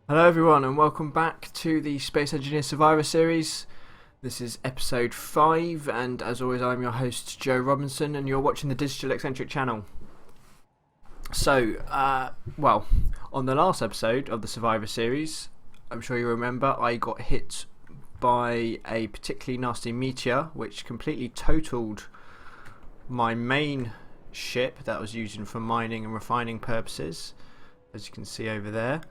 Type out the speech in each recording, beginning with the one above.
Hello everyone and welcome back to the Space Engineer Survivor series. This is episode 5 and as always I'm your host Joe Robinson and you're watching the Digital Eccentric channel. So, on the last episode of the Survivor series, I'm sure you remember I got hit by a particularly nasty meteor which completely totaled my main ship that I was using for mining and refining purposes, as you can see over there.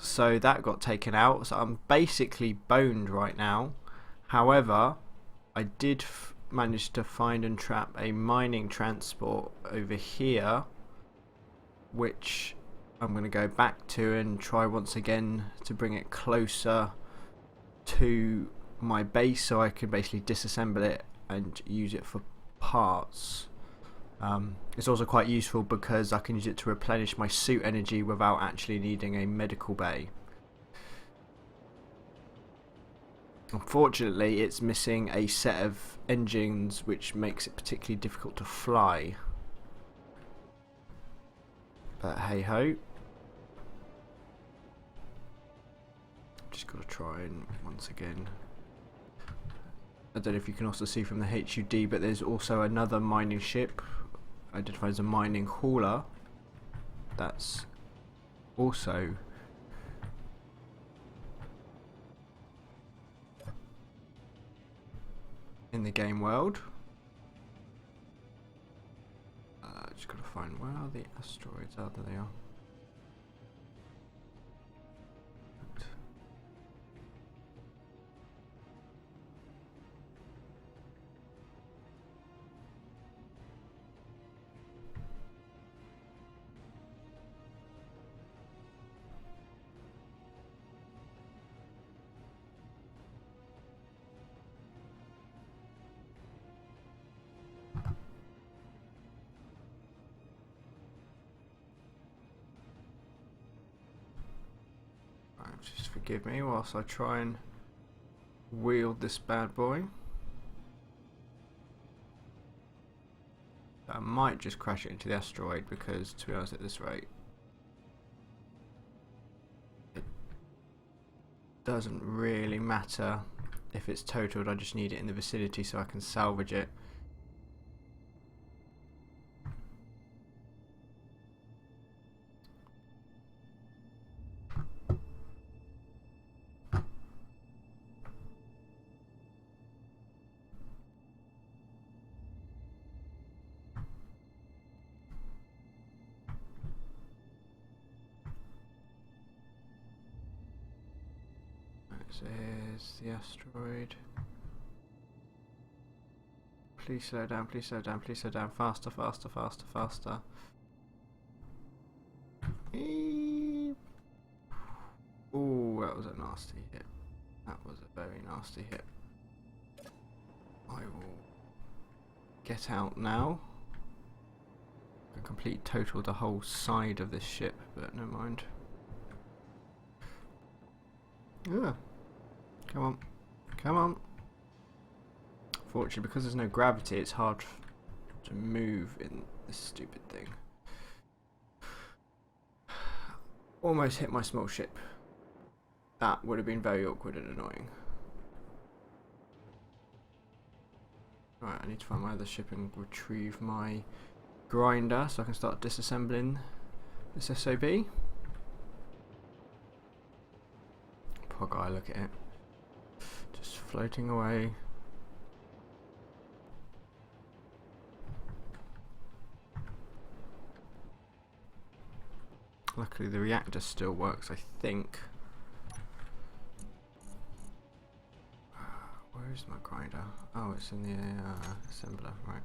So that got taken out, so I'm basically boned right now. However, I did manage to find and trap a mining transport over here, which I'm going to go back to and try once again to bring it closer to my base so I can basically disassemble it and use it for parts. It's also quite useful because I can use it to replenish my suit energy without actually needing a medical bay. Unfortunately, it's missing a set of engines which makes it particularly difficult to fly. But hey ho. Just got to try and once again. I don't know if you can also see from the HUD, but there's also another mining ship identified as a mining hauler that's also in the game world. Just gotta find where are the asteroids. Oh, there they are. Just forgive me whilst I try and wield this bad boy. I might just crash it into the asteroid because, to be honest, at this rate, it doesn't really matter if it's totaled. I just need it in the vicinity so I can salvage it. There's the asteroid. Please slow down, please slow down, please slow down. Faster, faster, faster, faster. Ooh, that was a nasty hit. That was a very nasty hit. I will get out now. I completely totaled the whole side of this ship, but never mind. Yeah. Come on. Come on. Fortunately, because there's no gravity, it's hard to move in this stupid thing. Almost hit my small ship. That would have been very awkward and annoying. Right, I need to find my other ship and retrieve my grinder so I can start disassembling this SOB. Poor guy, look at it. Just floating away. Luckily the reactor still works, I think. Where is my grinder? Oh, it's in the assembler, right.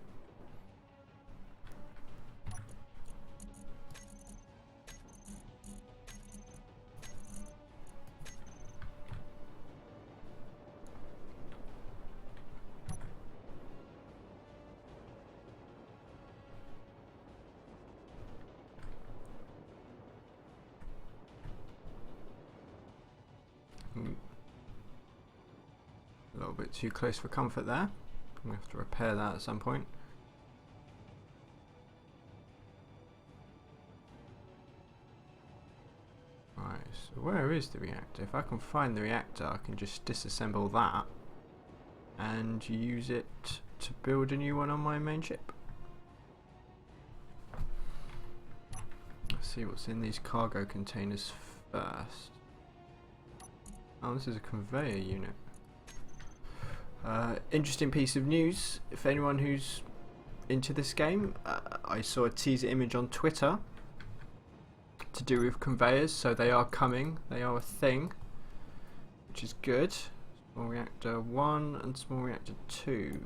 A little bit too close for comfort there. I'm going to have to repair that at some point. so where is the reactor? If I can find the reactor, I can just disassemble that and use it to build a new one on my main ship. Let's see what's in these cargo containers first. Oh, this is a conveyor unit. Interesting piece of news. If anyone who's into this game, I saw a teaser image on Twitter to do with conveyors, so they are coming, they are a thing, which is good. Small reactor 1 and small reactor 2.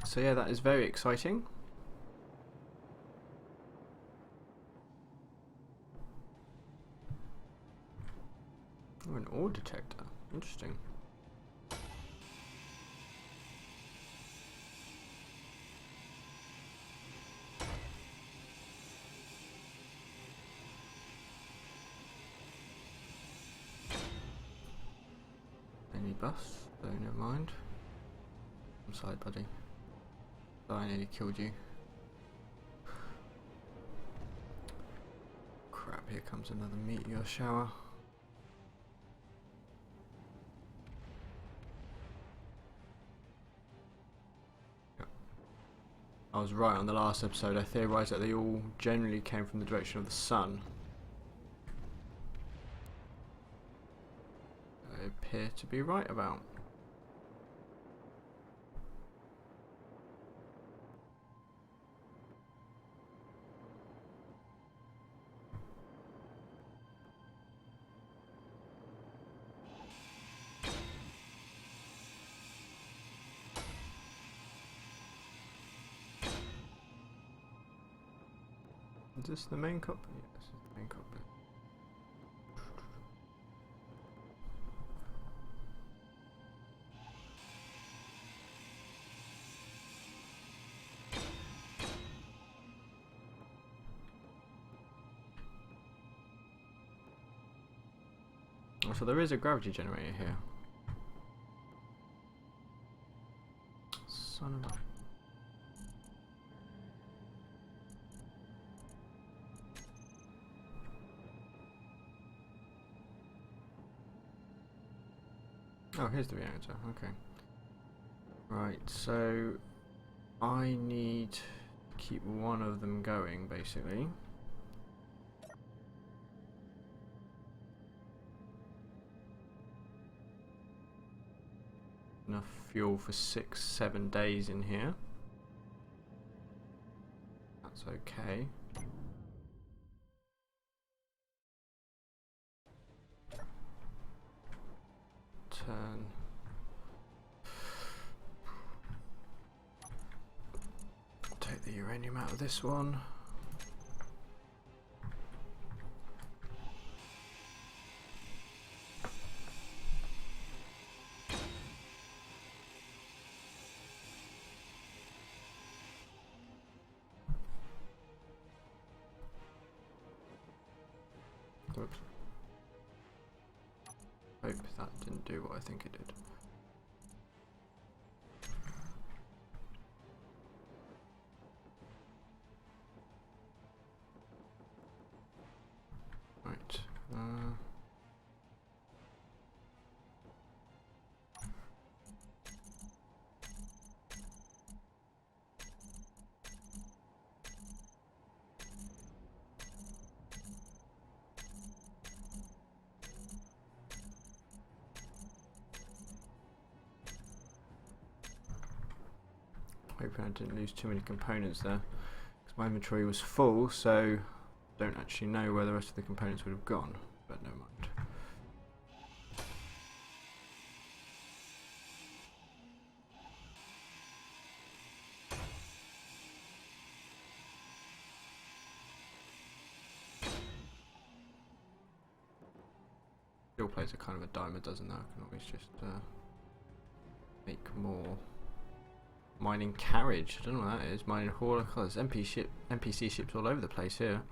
So yeah, that is very exciting. Oh, an ore detector. Interesting. Any bus? Oh, never mind. I'm sorry, buddy. Oh, I nearly killed you. Crap, here comes another meteor shower. I was right on the last episode. I theorised that they all generally came from the direction of the sun. I appear to be right about. Is this the main cockpit? Yeah, this is the main cockpit. Oh, so there is a gravity generator here. Son of a... Oh, here's the reactor. Okay. Right, so I need to keep one of them going, basically. Enough fuel for 6-7 days in here. That's okay. Turn. Take the uranium out of this one. Oops. Hope that didn't do what I think it did. Right. Hoping I didn't lose too many components there, because my inventory was full, so don't actually know where the rest of the components would have gone, but never mind. Steel plates are kind of a dime a dozen now. I can always just make more. Mining carriage. I don't know what that is. Mining hauler. Oh, there's NPC ships all over the place here.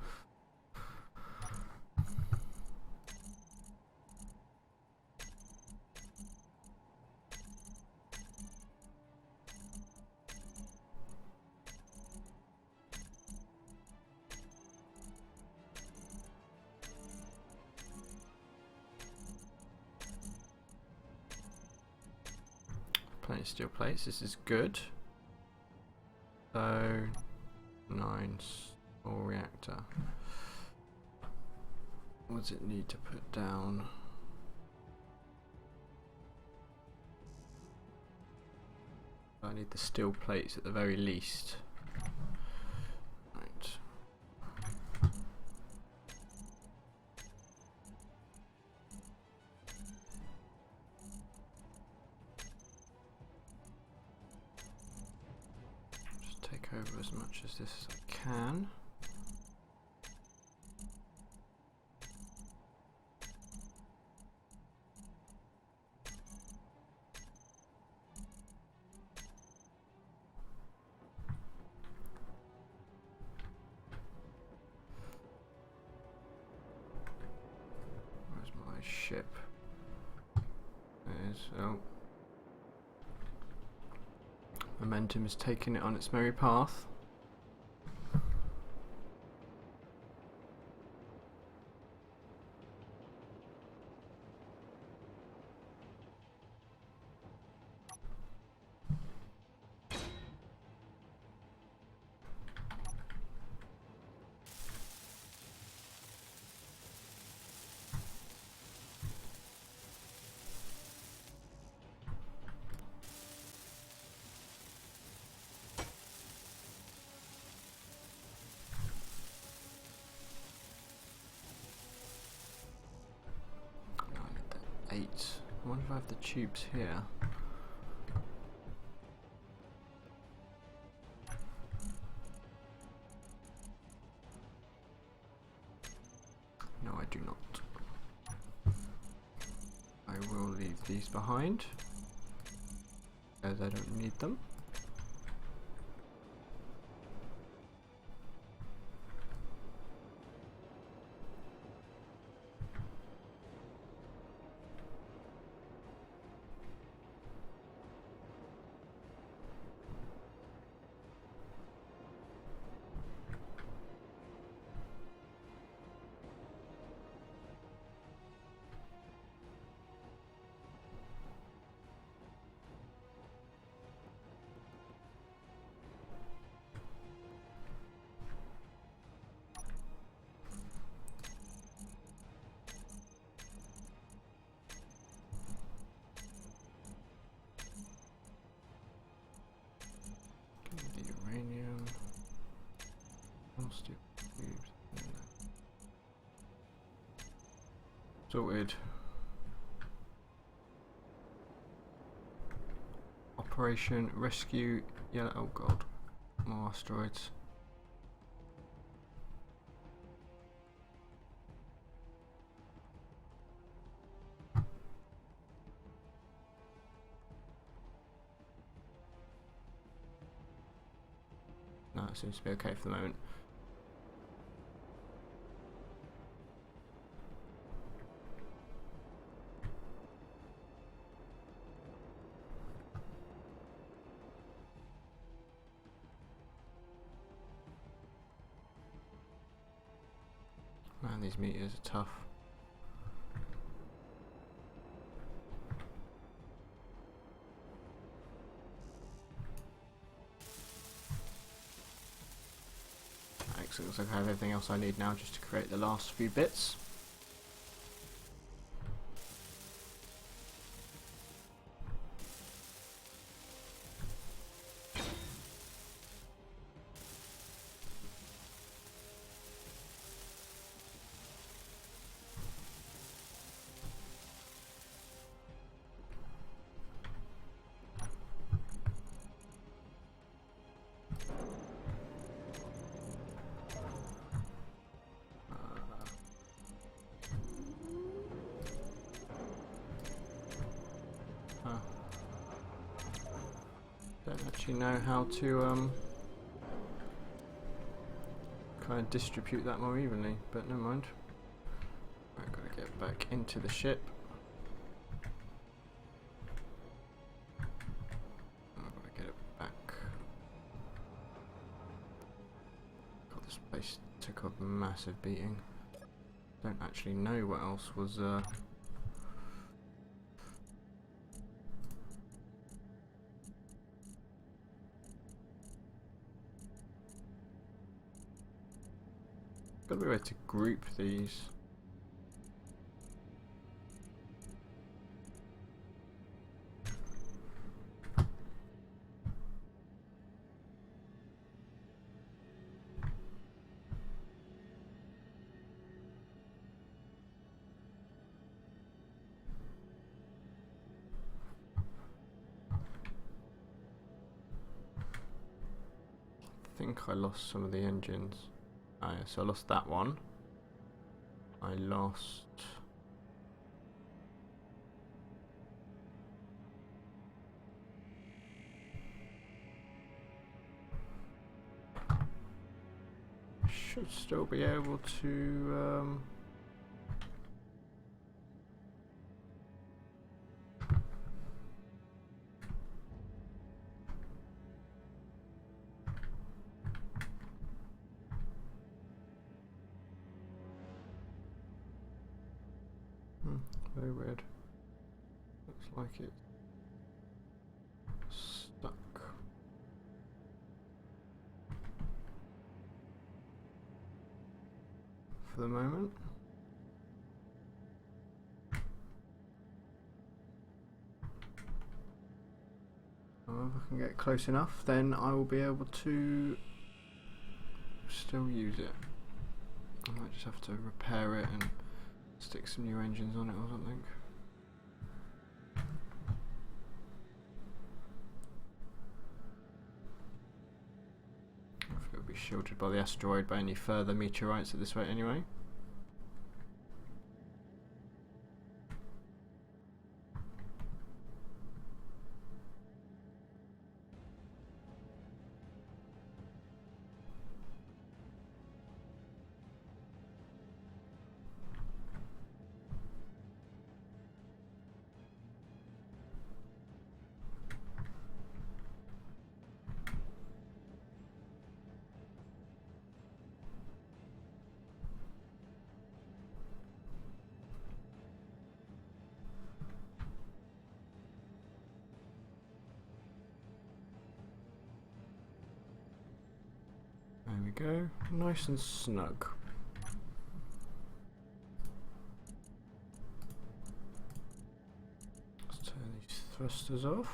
Plenty of steel plates, this is good. So, 9 small reactor. What does it need to put down? I need the steel plates at the very least. Right. Just take over as much as this as I can. Ship is momentum is taking it on its merry path. I wonder if I have the tubes here. No, I do not. I will leave these behind as I don't need them. Sorted. Operation Rescue Yellow. Oh god, more asteroids. No, it seems to be okay for the moment. Man, these meters are tough. Excellent, looks like I have everything else I need now just to create the last few bits. Don't actually know how to kind of distribute that more evenly, but never mind. I've got to get back into the ship. I've got to get it back. God, this place took a massive beating. Don't actually know what else was Got to be a way to group these. I think I lost some of the engines. Oh, yeah, so I lost that one. I lost... should still be able to... very weird. Looks like it's stuck. For the moment. Well, if I can get close enough, then I will be able to still use it. I might just have to repair it and stick some new engines on it or something. I think it'll be shielded by the asteroid by any further meteorites at this rate anyway. There we go, nice and snug. Let's turn these thrusters off.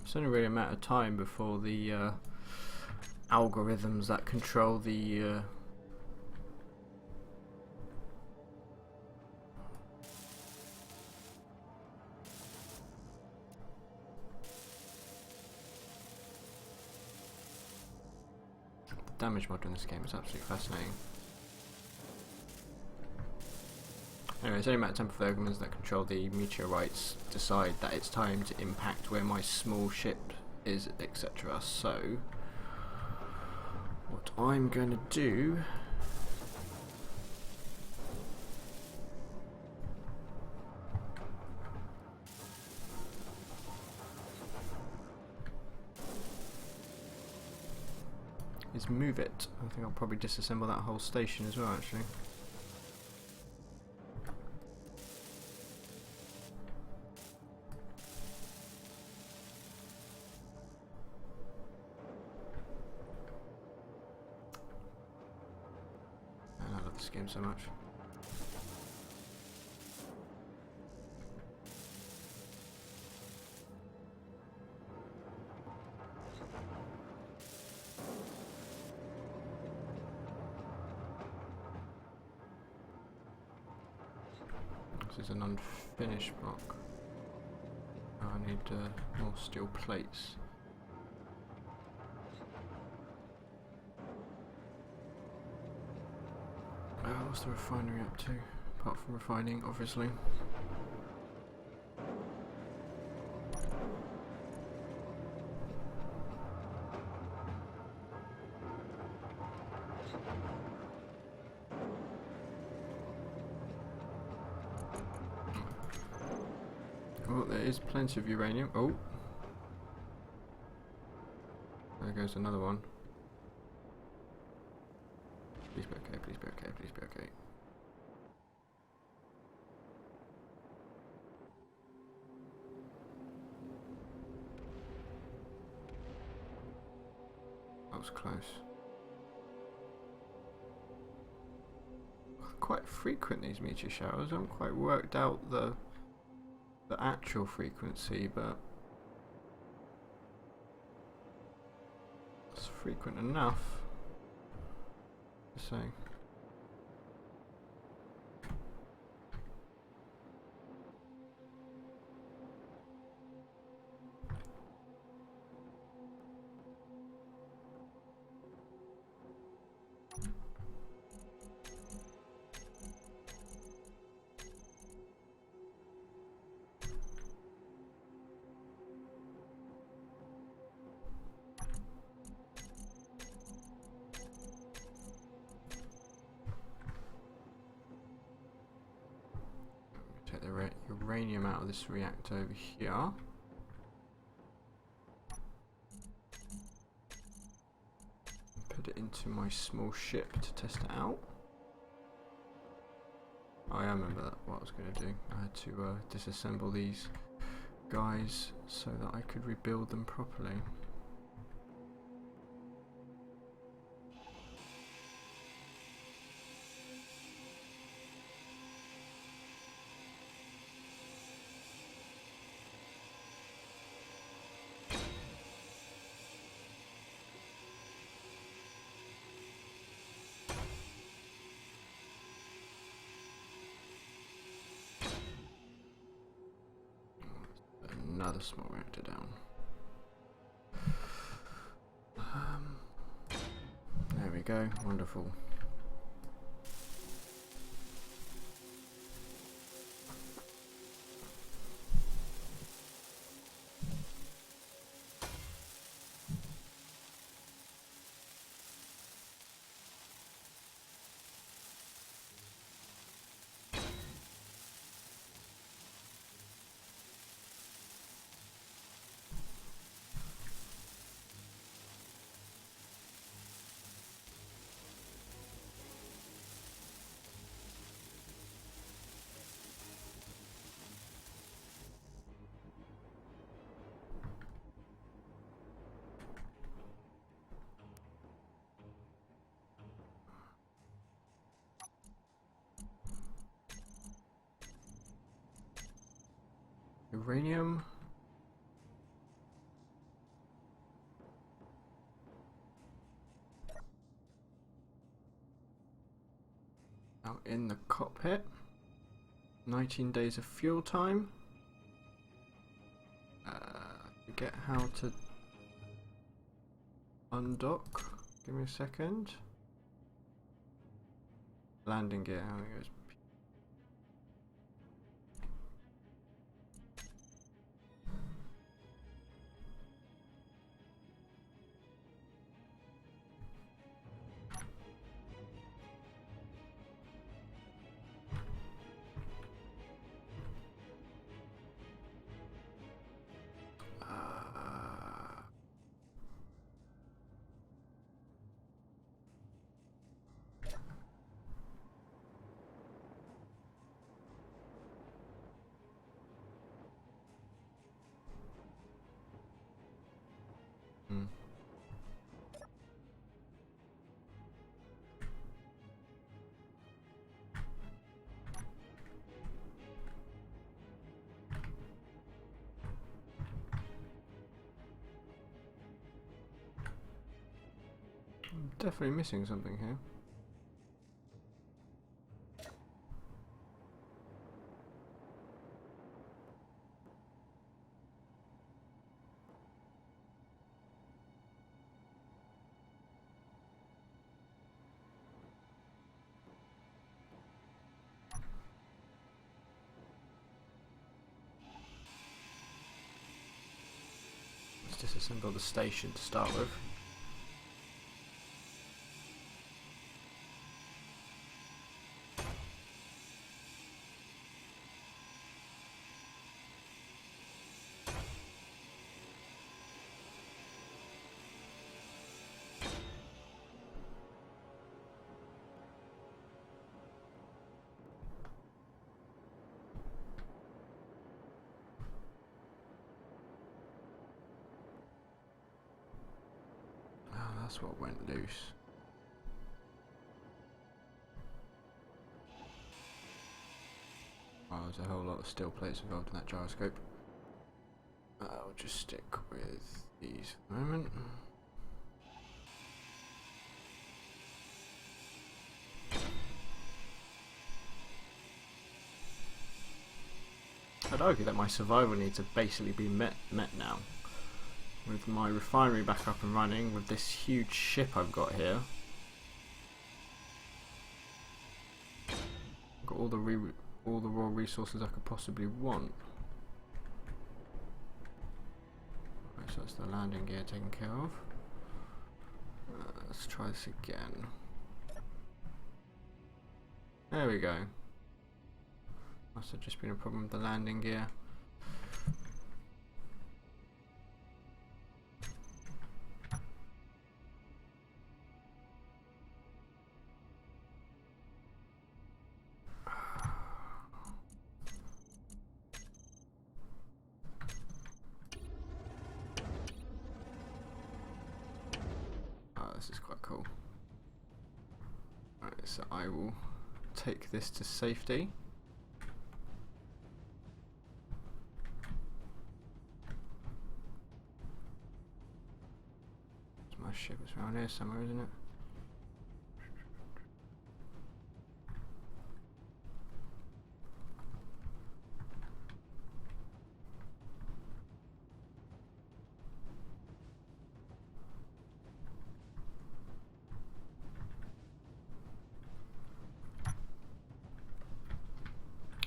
It's only really a matter of time before the algorithms that control the damage mod in this game is absolutely fascinating. Anyway, it's only a matter of time for the algorithms that control the meteorites decide that it's time to impact where my small ship is, etc. So, what I'm going to do is move it. I think I'll probably disassemble that whole station as well, actually. This game so much. This is an unfinished block. Oh, I need more steel plates. What's the refinery up to? Apart from refining, obviously. Oh, there is plenty of uranium. Oh, there goes another one. Please be okay, please be okay, please be okay. That was close. Quite frequent, these meteor showers. I haven't quite worked out the actual frequency, but it's frequent enough to say. Take the uranium out of this reactor over here. Put it into my small ship to test it out. Oh, I remember that, what I was going to do. I had to disassemble these guys so that I could rebuild them properly. Another small reactor down. There we go, wonderful. Uranium. Out in the cockpit. 19 days of fuel time. Forget how to undock. Give me a second. Landing gear, how it goes. I'm definitely missing something here. Let's disassemble the station to start with. That's what went loose. Oh, there's a whole lot of steel plates involved in that gyroscope. I'll just stick with these for the moment. I'd argue that my survival needs have basically been met now. With my refinery back up and running, with this huge ship I've got here. I've got all the raw resources I could possibly want. Right, so that's the landing gear taken care of. Let's try this again. There we go. Must have just been a problem with the landing gear. This is quite cool. Right, so I will take this to safety. My ship is around here somewhere, isn't it?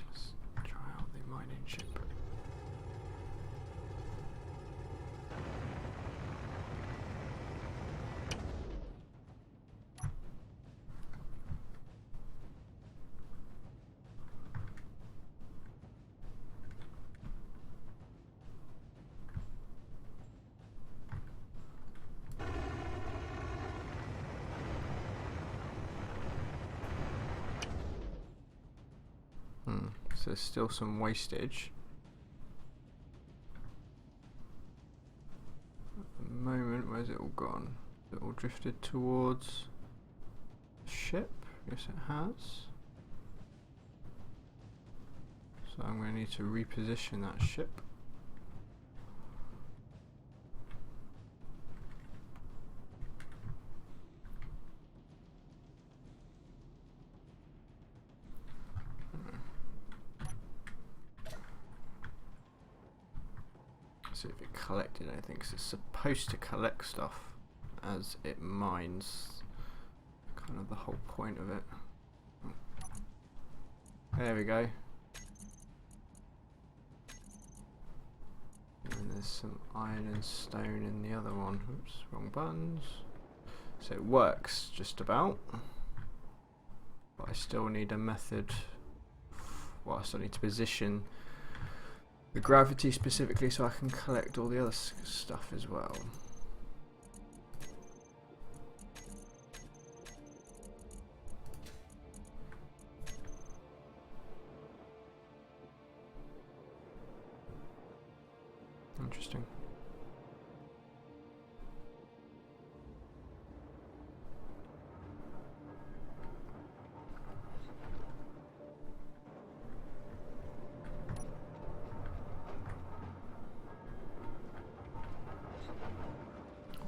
Let's try out the mining ship. So there's still some wastage. At the moment, where's it all gone? Is it all drifted towards the ship? Yes, it has. So I'm going to need to reposition that ship. See if it collected anything, because it's supposed to collect stuff as it mines. Kind of the whole point of it. There we go. And there's some iron and stone in the other one. Oops, wrong buttons. So it works just about. But I still need a method. Well, I still need to position the gravity specifically so I can collect all the other stuff as well. Interesting.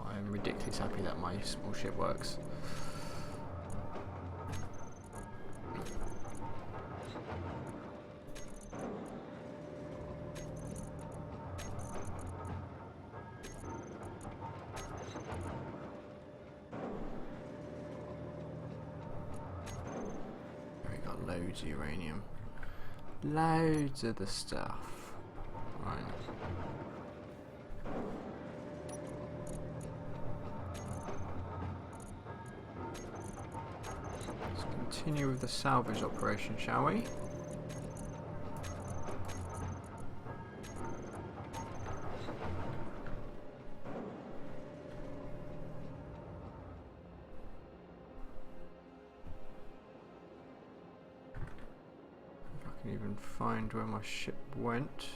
I'm ridiculously happy that my small ship works. We got loads of uranium. Loads of the stuff. Right. Continue with the salvage operation, shall we? If I can even find where my ship went.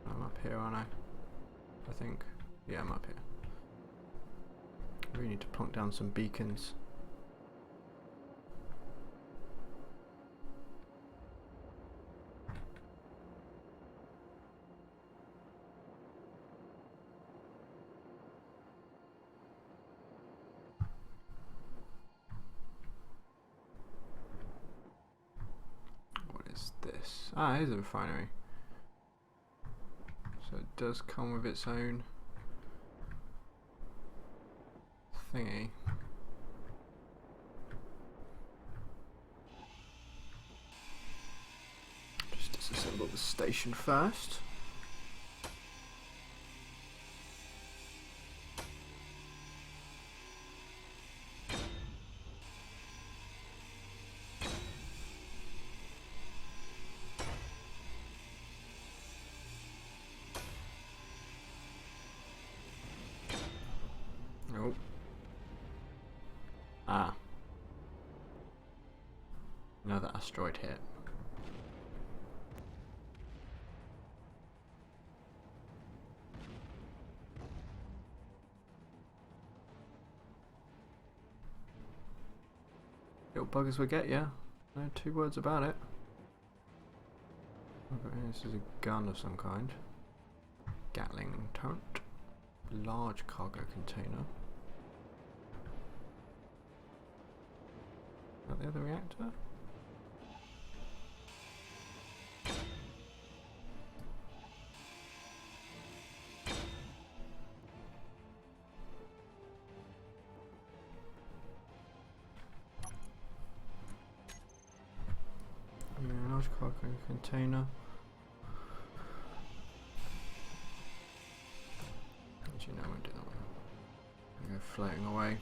I'm up here, aren't I? I think. Yeah, I'm up here. We need to plonk down some beacons. What is this? Ah, here's a refinery. So it does come with its own thingy. Just disassemble the station first. Nope. Ah. Another asteroid hit. Little buggers will get ya. No two words about it. Okay, this is a gun of some kind. Gatling turret. Large cargo container. Is that the other reactor? Yeah, large cargo container. Actually, no, I won't do that one. I'm going to go floating away.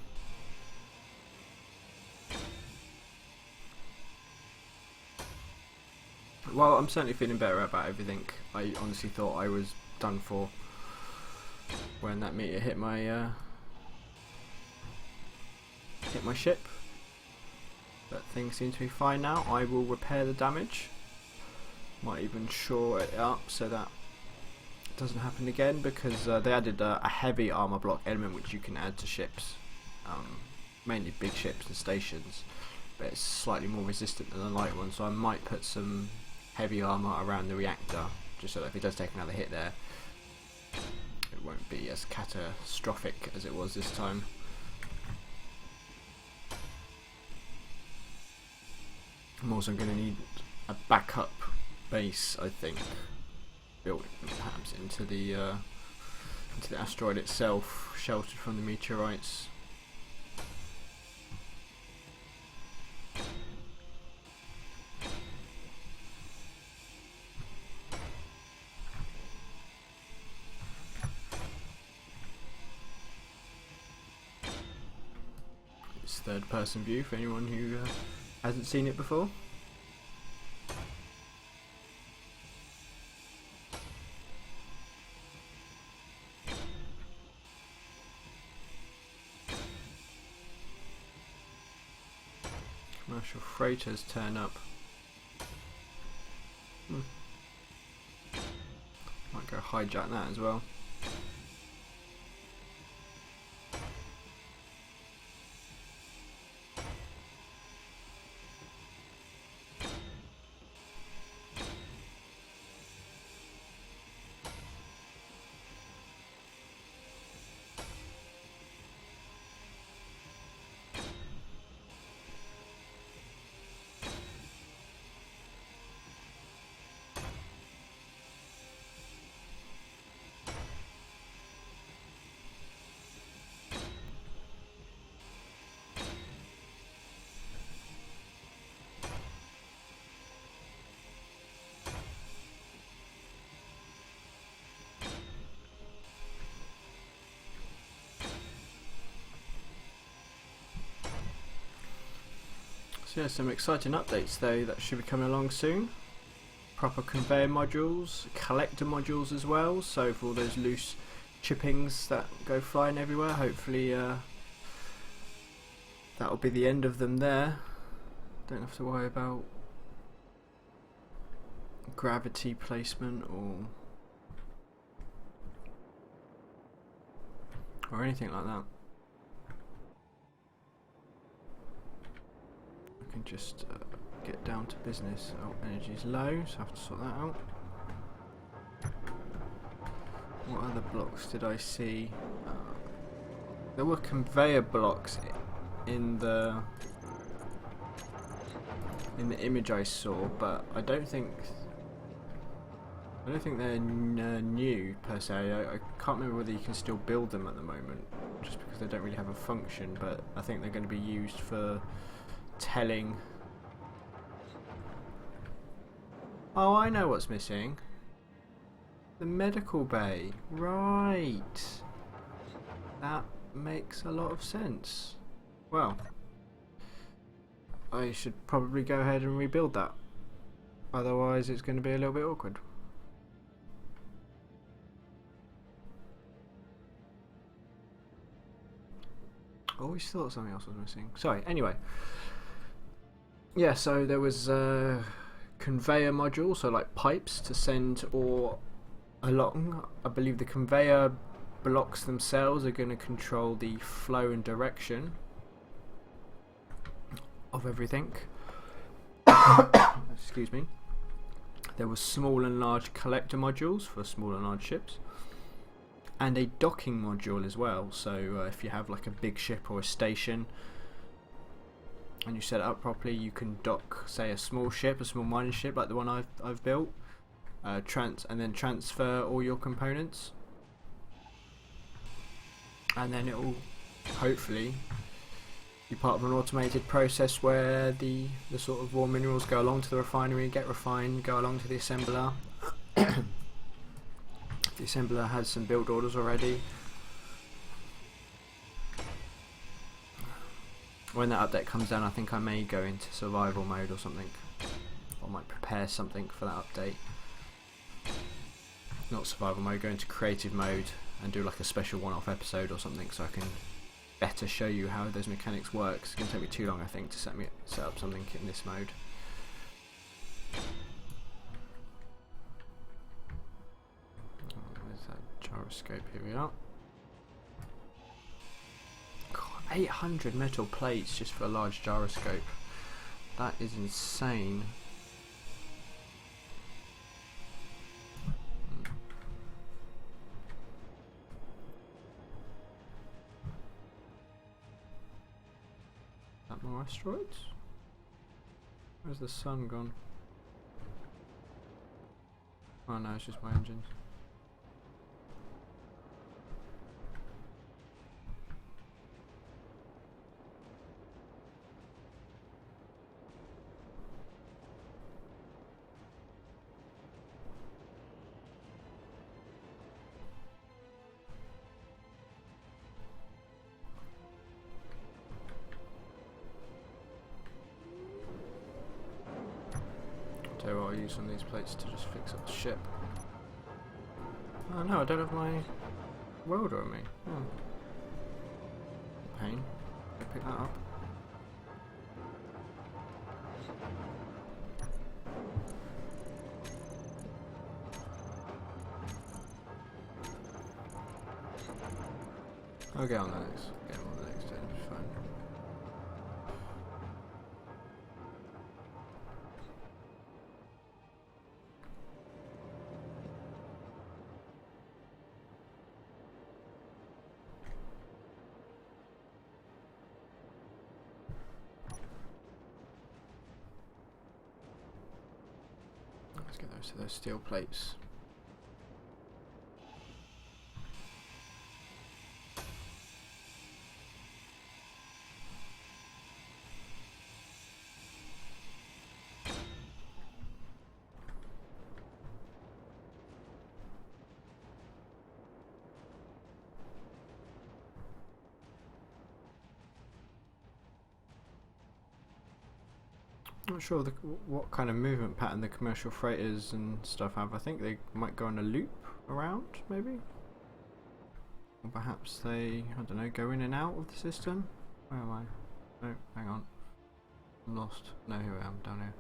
Well, I'm certainly feeling better about everything. I honestly thought I was done for when that meteor hit my ship. But things seem to be fine now. I will repair the damage. Might even shore it up so that it doesn't happen again, because they added a heavy armor block element which you can add to ships, mainly big ships and stations, but it's slightly more resistant than the light one, so I might put some heavy armor around the reactor just so that if it does take another hit there, it won't be as catastrophic as it was this time. I'm also going to need a backup base, I think, built perhaps into the asteroid itself, sheltered from the meteorites. It's third-person view for anyone who hasn't seen it before. Commercial freighters turn up. Might go hijack that as well. So yeah, some exciting updates though that should be coming along soon. Proper conveyor modules, collector modules as well, so for all those loose chippings that go flying everywhere, hopefully that'll be the end of them there. Don't have to worry about gravity placement or or anything like that. I can just get down to business. Oh, energy's low, so I have to sort that out. What other blocks did I see? There were conveyor blocks in the image I saw, but I don't think they're new per se. I can't remember whether you can still build them at the moment, just because they don't really have a function. But I think they're going to be used for telling. Oh, I know what's missing. The medical bay. Right. That makes a lot of sense. Well, I should probably go ahead and rebuild that. Otherwise it's going to be a little bit awkward. Always thought something else was missing. Sorry, anyway. Yeah, so there was a conveyor module, so like pipes to send ore along. I believe the conveyor blocks themselves are going to control the flow and direction of everything. Excuse me. There were small and large collector modules for small and large ships, and a docking module as well. So if you have like a big ship or a station and you set it up properly, you can dock, say, a small ship, a small mining ship like the one I've built, and then transfer all your components, and then it will hopefully be part of an automated process where the sort of raw minerals go along to the refinery, get refined, go along to the assembler. The assembler has some build orders already. When that update comes down, I think I may go into survival mode or something. I might prepare something for that update. Not survival mode, go into creative mode and do like a special one-off episode or something, so I can better show you how those mechanics work. It's going to take me too long, I think, to set up something in this mode. Where's that gyroscope? Here we are. God, 800 metal plates just for a large gyroscope. That is insane. More asteroids? Where's the sun gone? Oh no, it's just my engines. I'll use some of these plates to just fix up the ship. Oh no, I don't have my welder on me. Oh. Pain. I'll pick that up. I'll get on the next. Get on the next day. It'll be fine. Let's get those to those steel plates. Not sure what kind of movement pattern the commercial freighters and stuff have. I think they might go on a loop around, maybe? Or perhaps they, I don't know, go in and out of the system? Where am I? Oh, hang on. I'm lost. No, here I am, down here.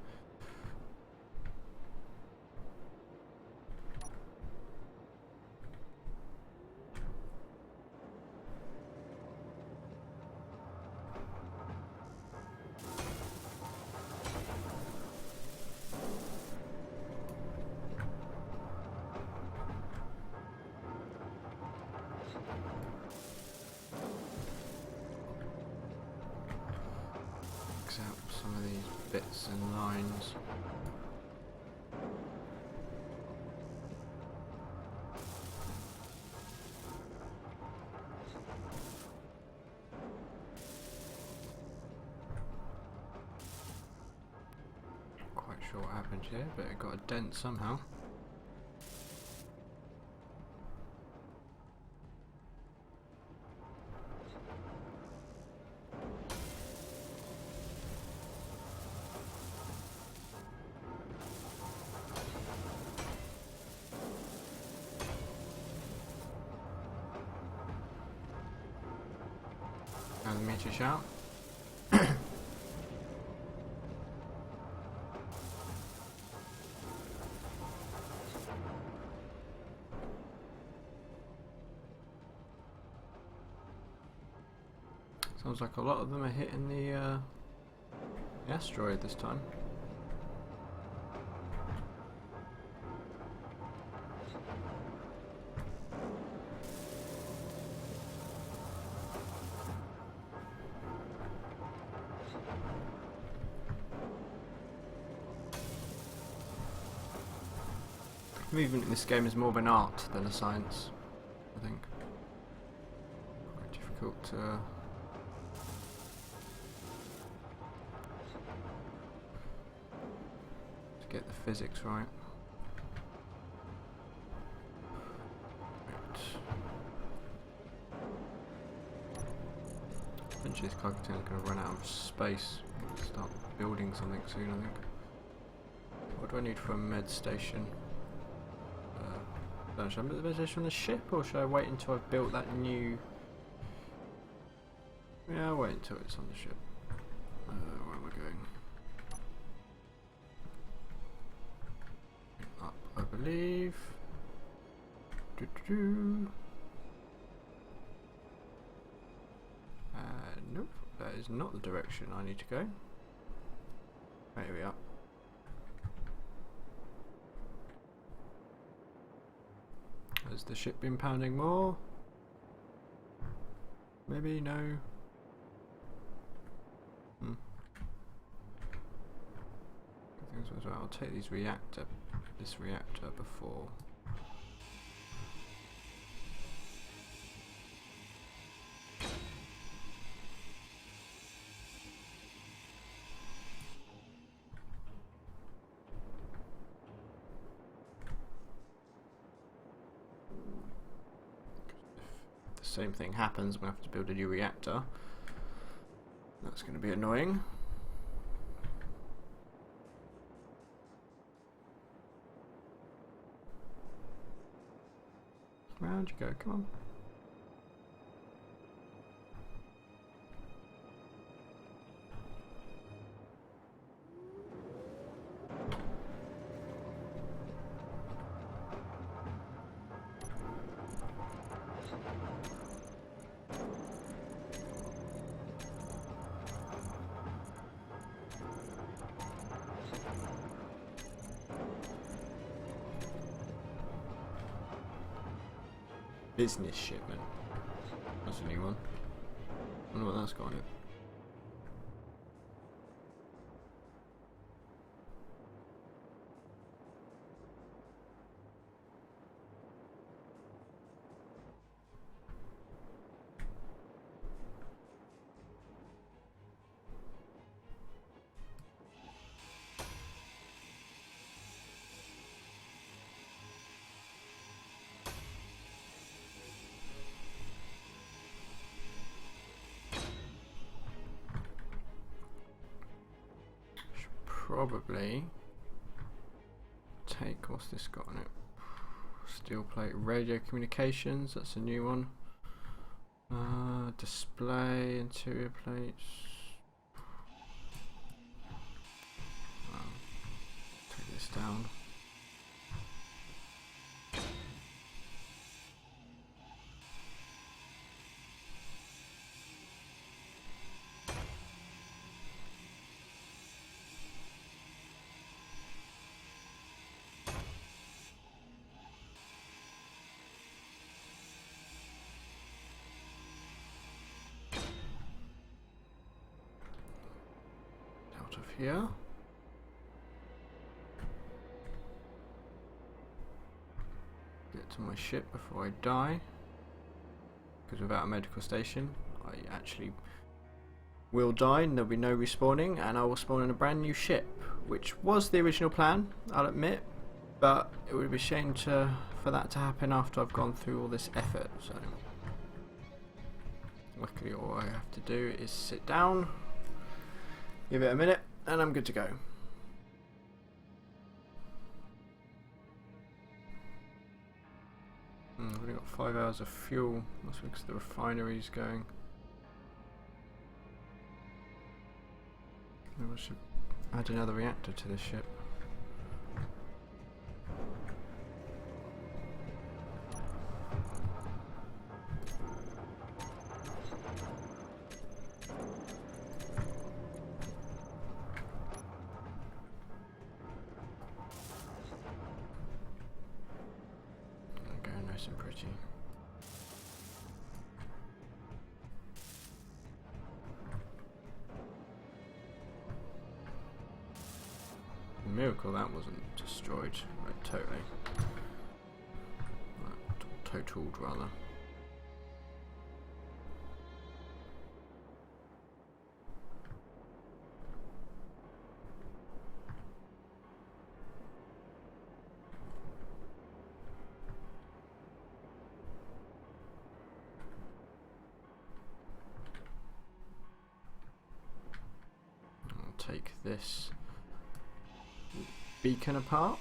bits and lines. Not quite sure what happened here, but it got a dent somehow. And the meteor shout. Sounds like a lot of them are hitting the asteroid this time. Movement in this game is more of an art than a science, I think. Quite difficult to get the physics right. Eventually this cargo tank is going to run out of space. Start building something soon, I think. What do I need for a med station? Should I build the med station on the ship, or should I wait until I've built that new... Yeah, I'll wait until it's on the ship. Where am I going? Up, I believe. Nope, that is not the direction I need to go. Right, here we are. Has the ship been pounding more? Maybe, no. I'll take this reactor before. Same thing happens, we have to build a new reactor. That's going to be annoying. Round you go, come on. Business shipment. That's a new one. I wonder what that's got on it. Probably take, what's this got on it? Steel plate radio communications, that's a new one. Display, interior plates. Take this down. out of here. Get to my ship before I die. Because without a medical station, I actually will die and there'll be no respawning, and I will spawn in a brand new ship, which was the original plan, I'll admit, but it would be a shame for that to happen after I've gone through all this effort. So luckily all I have to do is sit down, give it a minute, and I'm good to go. I've only got 5 hours of fuel, that's because the refinery's going. Maybe I should add another reactor to this ship. Go nice and pretty. Miracle that wasn't destroyed, like totally. Totaled rather. I'll take this beacon apart.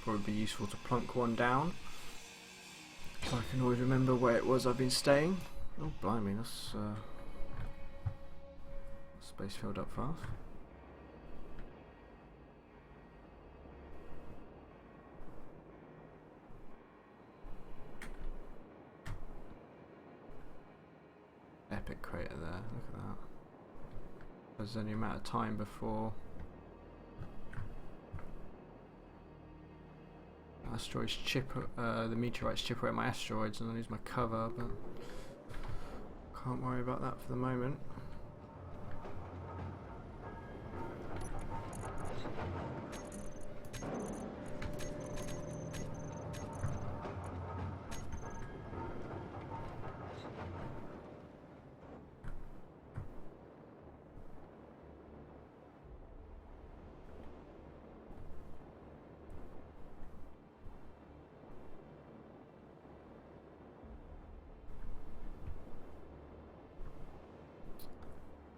Probably be useful to plunk one down so I can always remember where it was I've been staying. Oh blimey, that's space filled up fast. Epic crater there, look at that. There's only a matter of time before asteroids chip, the meteorites chip away at my asteroids and I lose my cover, but can't worry about that for the moment.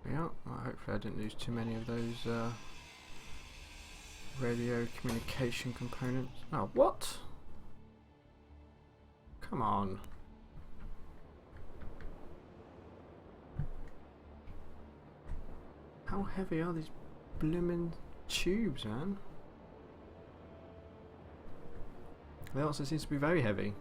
Yeah, well, hopefully I didn't lose too many of those radio communication components. Oh, what? Come on. How heavy are these blooming tubes, man? They also seem to be very heavy.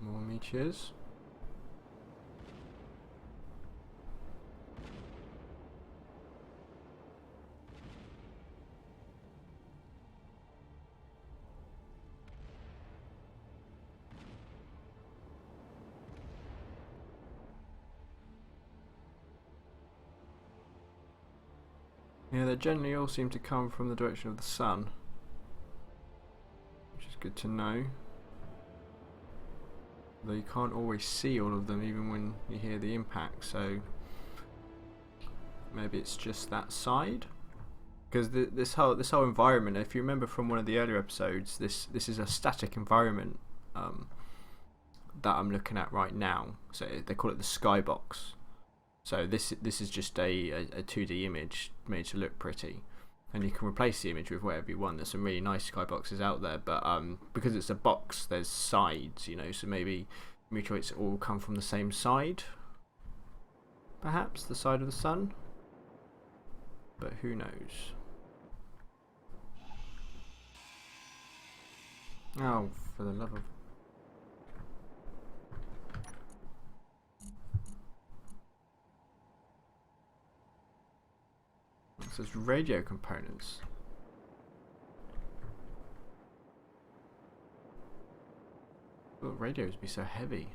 More meteors. Yeah, they generally all seem to come from the direction of the sun, which is good to know. Though you can't always see all of them even when you hear the impact, so maybe it's just that side. Because this whole environment, if you remember from one of the earlier episodes, this is a static environment that I'm looking at right now. So they call it the skybox. So this is just a 2D image made to look pretty, and you can replace the image with whatever you want. There's some really nice skyboxes out there, but because it's a box, there's sides, you know, so maybe meteorites all come from the same side, perhaps the side of the sun. but who knows. Oh, for the love of... It says radio components. Will radios be so heavy?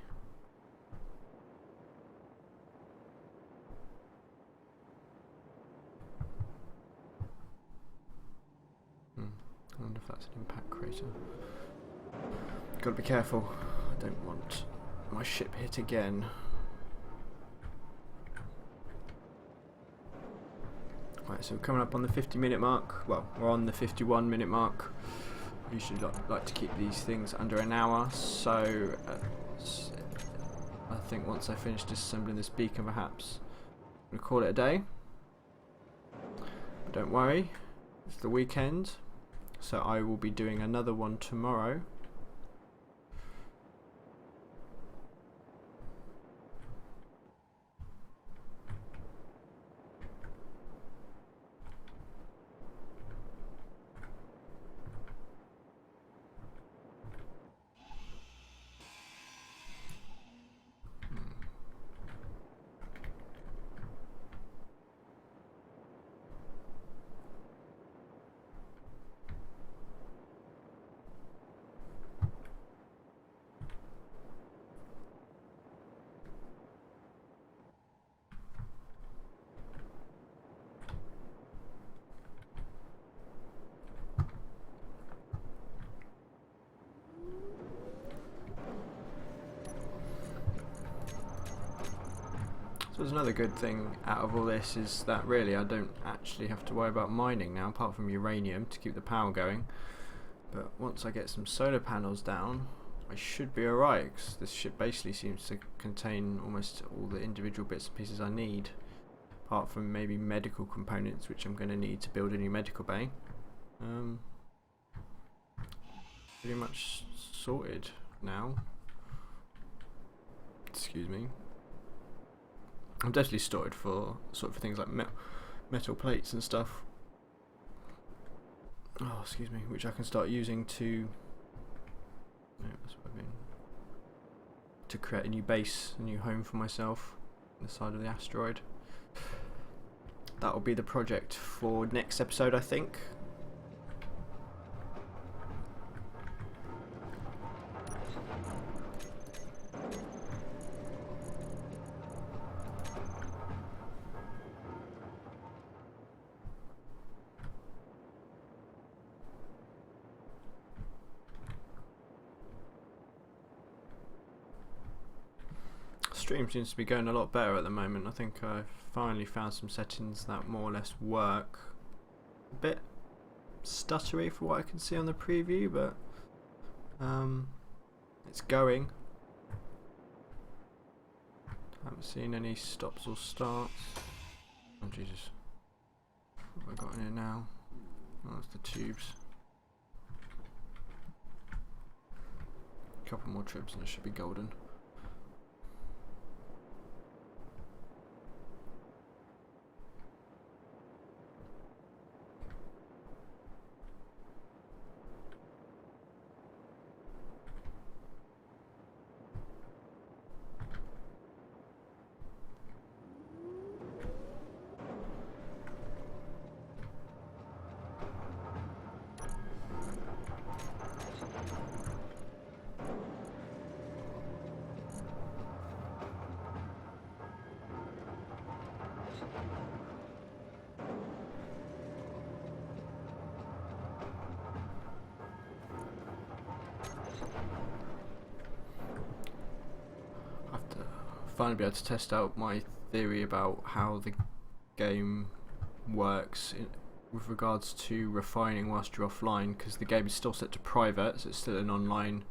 I wonder if that's an impact crater. Gotta be careful. I don't want my ship hit again. Right, so we're coming up on the 50-minute mark. Well, we're on the 51-minute mark. I usually like to keep these things under an hour, so I think once I finish disassembling this beacon, perhaps I'm gonna call it a day. But don't worry, it's the weekend, so I will be doing another one tomorrow. So there's another good thing out of all this is that really I don't actually have to worry about mining now, apart from uranium to keep the power going. But once I get some solar panels down, I should be alright, because this ship basically seems to contain almost all the individual bits and pieces I need, apart from maybe medical components, which I'm going to need to build a new medical bay. Pretty much sorted now. Excuse me. I'm definitely sorted for sort of things like metal plates and stuff. Oh, excuse me, which I can start using to. No, that's what I mean. To create a new base, a new home for myself on the side of the asteroid. That will be the project for next episode, I think. Stream seems to be going a lot better at the moment. I think I've finally found some settings that more or less work. A bit stuttery for what I can see on the preview, but it's going. Haven't seen any stops or starts. Oh Jesus, what have I got in here now? Oh, that's the tubes. A couple more trips and it should be golden. Finally be able to test out my theory about how the game works with regards to refining whilst you're offline, because the game is still set to private, so it's still an online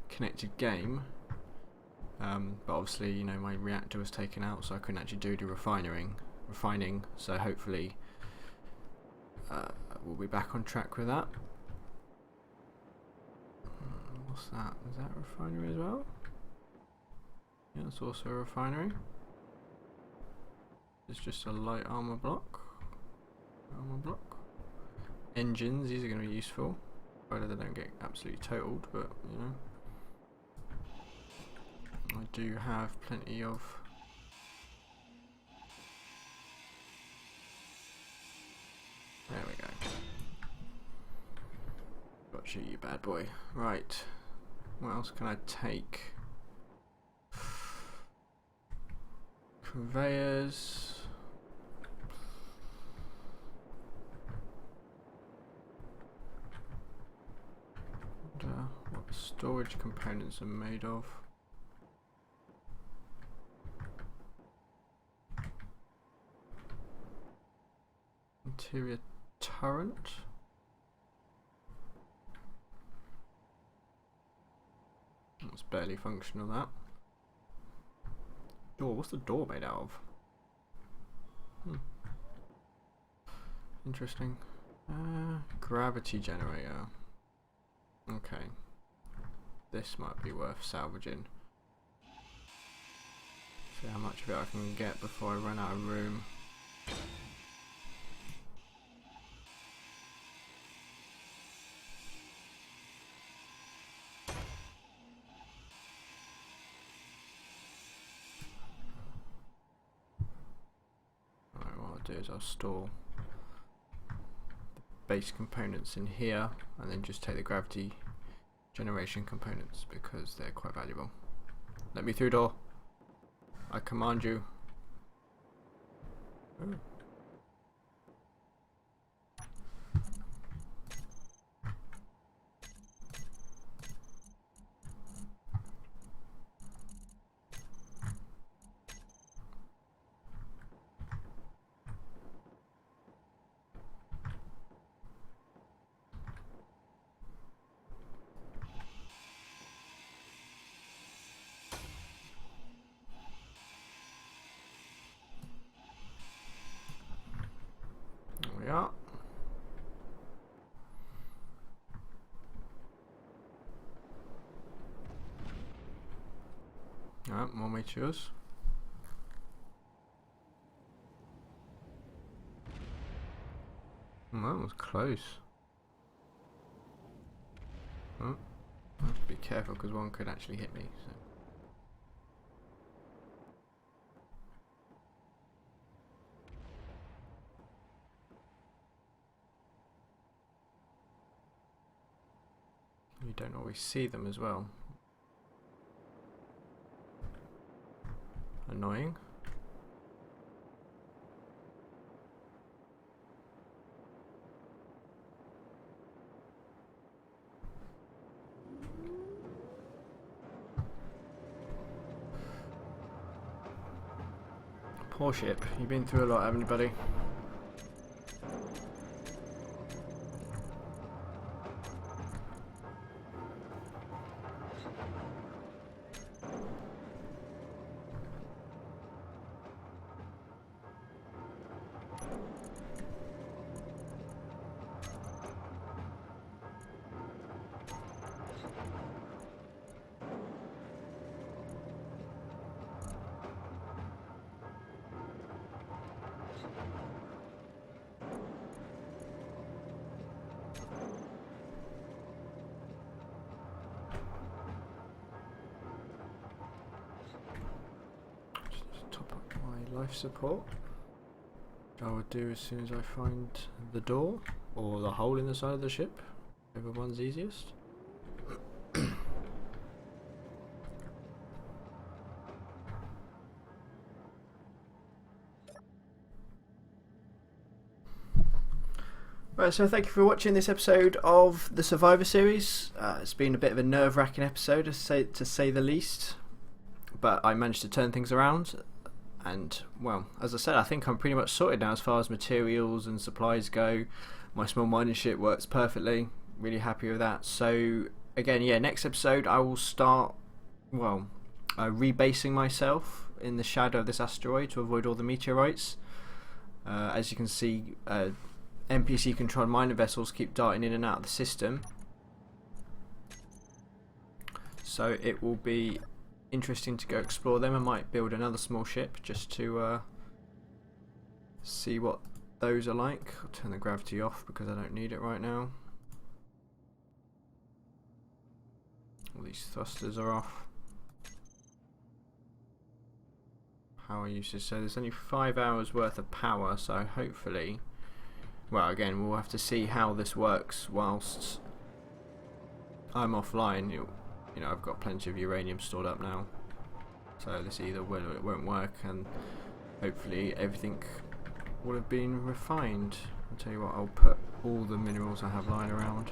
connected game, but obviously, you know, my reactor was taken out, so I couldn't actually do the refining, so hopefully we'll be back on track with that. What's that? Is that a refinery as well? Yeah, it's also a refinery. It's just a light armor block. armor block. Engines, these are going to be useful. Whether they don't get absolutely totaled, but you know. I do have plenty of. There we go. Gotcha, you bad boy. Right. What else can I take? Conveyors. What the storage components are made of. Interior turret. That's barely functional, that. Door, what's the door made out of? Interesting. Gravity generator. Okay. This might be worth salvaging. See how much of it I can get before I run out of room. Is I'll store the base components in here and then just take the gravity generation components because they're quite valuable. Let me through, door. I command you. Ooh. Yeah. Alright, more meteors. That was close. Oh, I have to be careful because one could actually hit me. So. You don't always see them as well. Annoying. Poor ship. You've been through a lot, haven't you, buddy? Life support. I would do as soon as I find the door or the hole in the side of the ship, whichever one's easiest. Right, so thank you for watching this episode of the Survivor series. It's been a bit of a nerve-wracking episode, to say the least, but I managed to turn things around. And, well, as I said, I think I'm pretty much sorted now as far as materials and supplies go. My small mining ship works perfectly. Really happy with that. So, again, yeah, next episode I will start, well, rebasing myself in the shadow of this asteroid to avoid all the meteorites. As you can see, NPC controlled mining vessels keep darting in and out of the system. So it will be interesting to go explore them. I might build another small ship just to see what those are like. I'll turn the gravity off because I don't need it right now. All these thrusters are off. Power usage, so there's only 5 hours worth of power, so hopefully, well, again, we'll have to see how this works whilst I'm offline. You know, I've got plenty of uranium stored up now, so this either will or it won't work, and hopefully everything will have been refined. I'll tell you what, I'll put all the minerals I have lying around.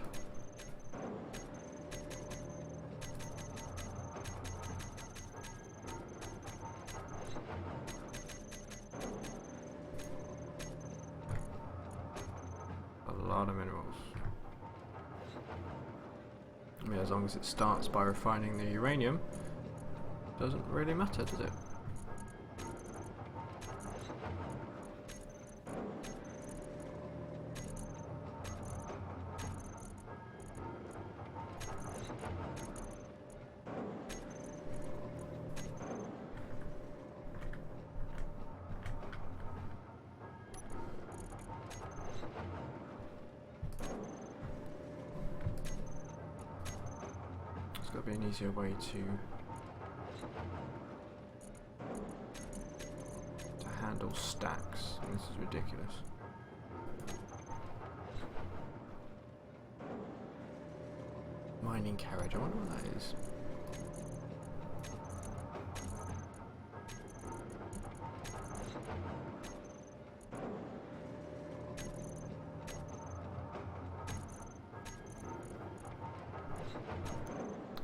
A lot of minerals. I mean, as long as it starts by refining the uranium, doesn't really matter, does it? There's got to be an easier way to handle stacks. This is ridiculous. Mining carriage, I wonder what that is.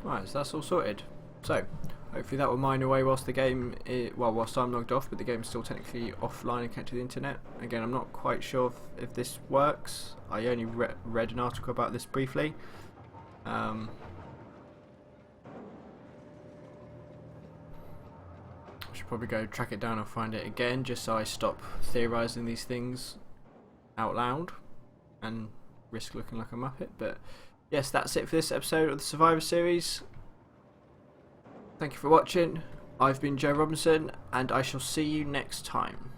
Right, so that's all sorted. So, hopefully that will mine away whilst the game whilst I'm logged off, but the game's still technically offline and connected to the internet. Again, I'm not quite sure if this works. I only read an article about this briefly. I should probably go track it down and find it again, just so I stop theorising these things out loud and risk looking like a muppet. But yes, that's it for this episode of the Survivor series. Thank you for watching. I've been Joe Robinson, and I shall see you next time.